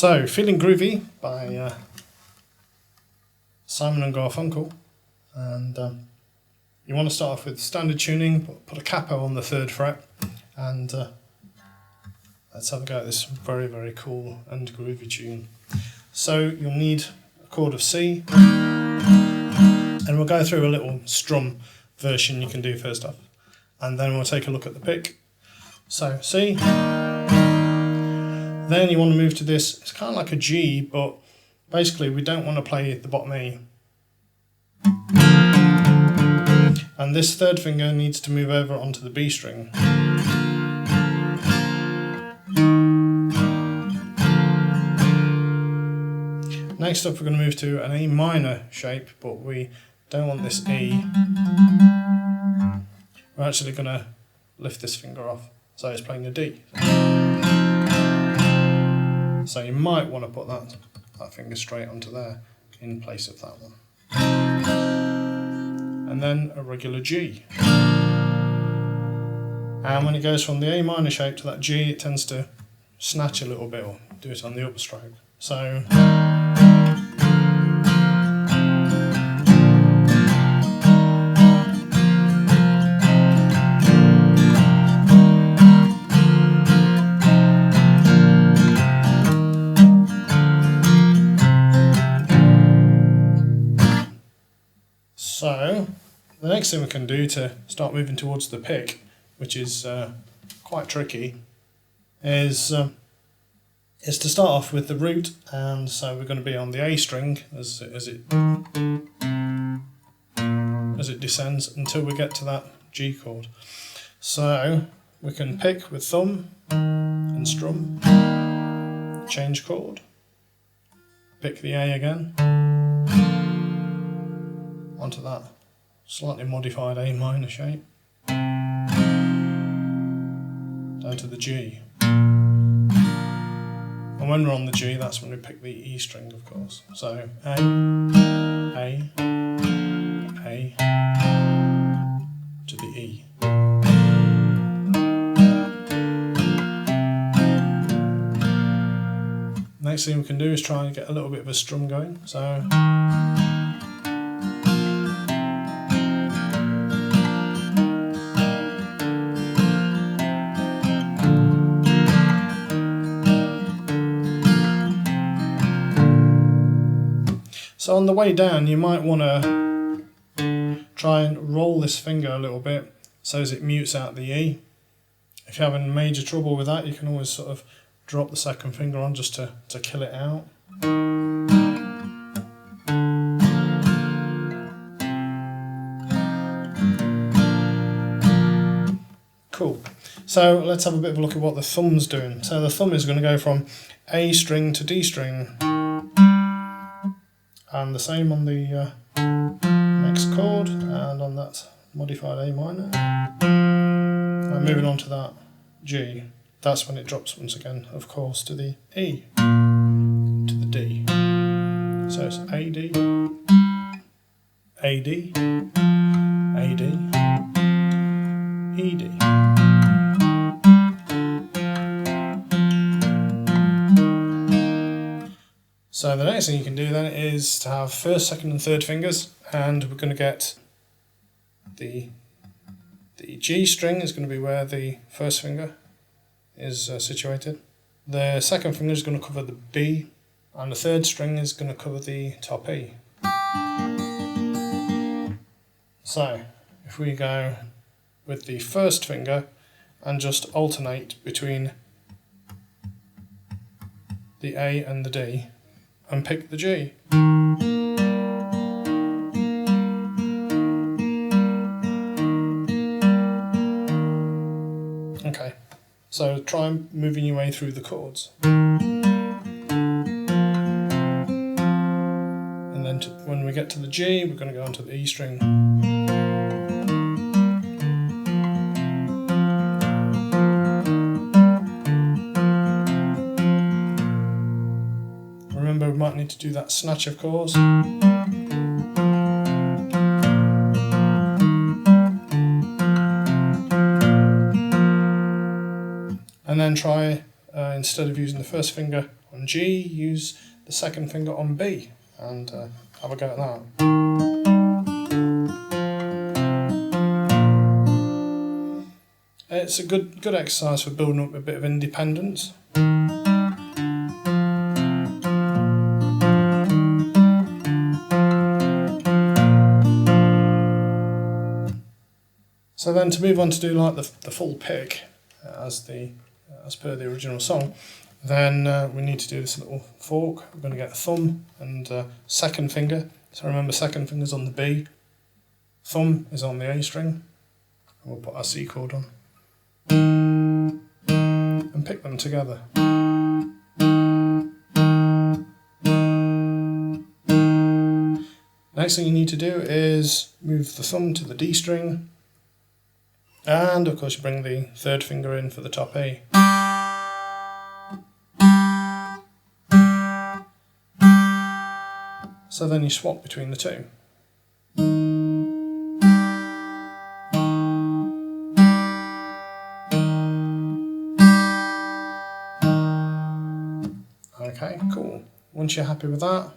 So, Feeling Groovy by Simon and Garfunkel, and you want to start off with standard tuning, put a capo on the 3rd fret, and let's have a go at this very, very cool and groovy tune. So you'll need a chord of C, and we'll go through a little strum version you can do first off, and then we'll take a look at the pick. So C. Then you want to move to this, it's kind of like a G, but basically we don't want to play the bottom E. And this 3rd finger needs to move over onto the B string. Next up we're going to move to an A minor shape, but we don't want this E. We're actually going to lift this finger off, so it's playing a D. So you might want to put that finger straight onto there in place of that one. And then a regular G. And when it goes from the A minor shape to that G, it tends to snatch a little bit or do it on the upstroke. So the next thing we can do to start moving towards the pick, which is quite tricky, is to start off with the root, and so we're going to be on the A string as it descends until we get to that G chord. So we can pick with thumb and strum, change chord, pick the A again, onto that slightly modified A minor shape, down to the G. And when we're on the G, that's when we pick the E string, of course. So A, to the E. Next thing we can do is try and get a little bit of a strum going. So So on the way down, you might want to try and roll this finger a little bit so as it mutes out the E. If you're having major trouble with that, you can always sort of drop the 2nd finger on just to kill it out. Cool. So let's have a bit of a look at what the thumb's doing. So the thumb is going to go from A string to D string. And the same on the next chord and on that modified A minor. And moving on to that G, that's when it drops once again, of course, to the E, to the D. So it's A, D, A, D, A, D, E, D. So the next thing you can do then is to have 1st, 2nd and 3rd fingers, and we're going to get the G string is going to be where the 1st finger is situated. The 2nd finger is going to cover the B, and the 3rd string is going to cover the top E. So if we go with the 1st finger and just alternate between the A and the D, and pick the G. Okay, so try moving your way through the chords. And then when we get to the G, we're going to go onto the E string. Remember, we might need to do that snatch, of course. And then try, instead of using the 1st finger on G, use the second finger on B, and have a go at that. It's a good exercise for building up a bit of independence. So then to move on to do like the full pick as per the original song, then we need to do this little fork. We're going to get a thumb and second finger. So remember, second finger's on the B, thumb is on the A string, and we'll put our C chord on and pick them together. Next thing you need to do is move the thumb to the D string, and of course you bring the third finger in for the top E. So then you swap between the two. Okay, cool. Once you're happy with that,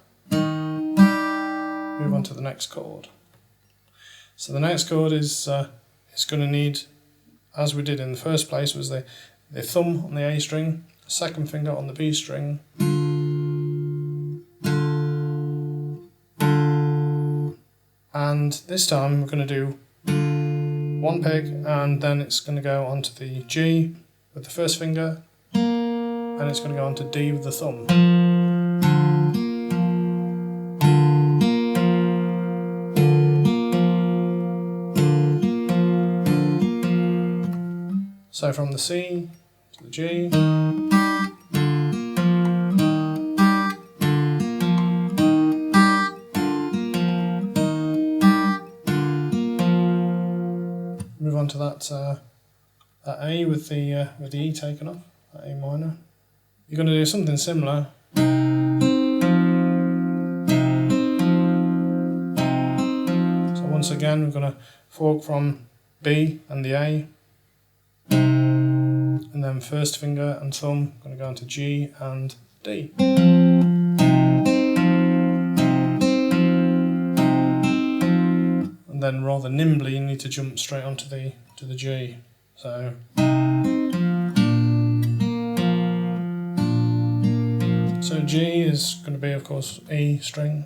move on to the next chord. So the next chord is going to need, as we did in the first place, was the thumb on the A string, second finger on the B string, and this time we're going to do one pick, and then it's going to go onto the G with the first finger, and it's going to go onto D with the thumb. So from the C to the G, move on to that A with the E taken off, that A minor. You're going to do something similar. So once again, we're going to fork from B and the A, and then first finger and thumb going to go into G and D. And then rather nimbly you need to jump straight onto the G. So G is going to be, of course, E string,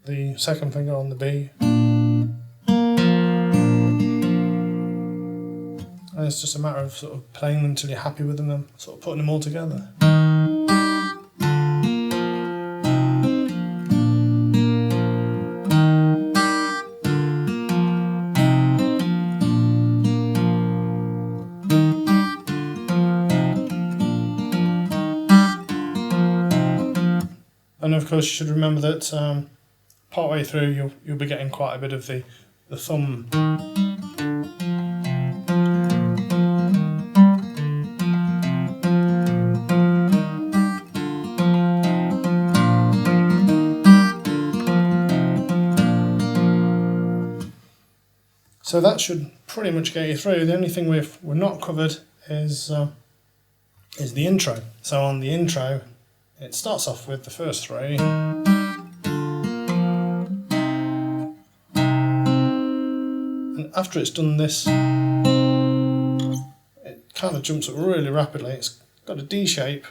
the second finger on the B, and it's just a matter of sort of playing them until you're happy with them and sort of putting them all together. And of course you should remember that partway through you'll be getting quite a bit of the thumb. So that should pretty much get you through. The only thing we're not covered is the intro. So on the intro, it starts off with the first three, and after it's done this, it kind of jumps up really rapidly. It's got a D shape,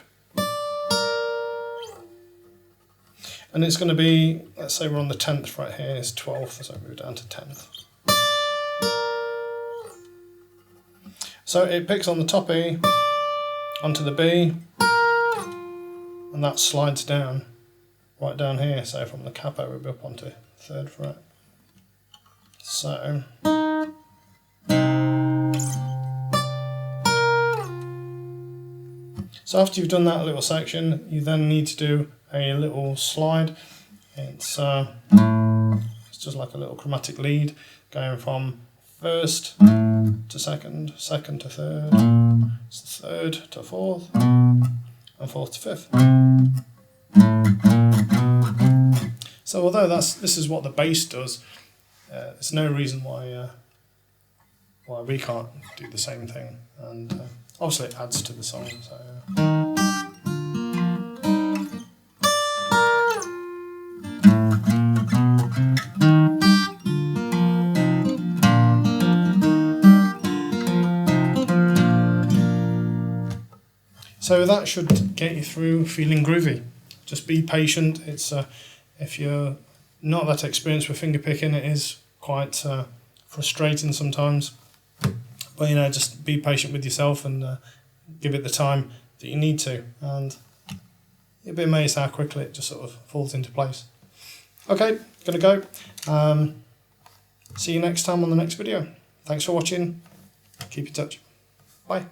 and it's going to be, let's say we're on the 10th fret here, it's 12th, so move down to 10th. So it picks on the top E, onto the B, and that slides down, right down here, so from the capo we'll be up onto 3rd fret. So after you've done that little section, you then need to do a little slide. It's just like a little chromatic lead, going from 1st to 2nd, 2nd to 3rd, 3rd to 4th, and 4th to 5th. So although this is what the bass does, there's no reason why we can't do the same thing, and obviously it adds to the song. So. So that should get you through Feeling Groovy. Just be patient. It's if you're not that experienced with finger picking, it is quite frustrating sometimes. But you know, just be patient with yourself and give it the time that you need to, and you'll be amazed how quickly it just sort of falls into place. Okay, gonna go. See you next time on the next video. Thanks for watching. Keep in touch. Bye.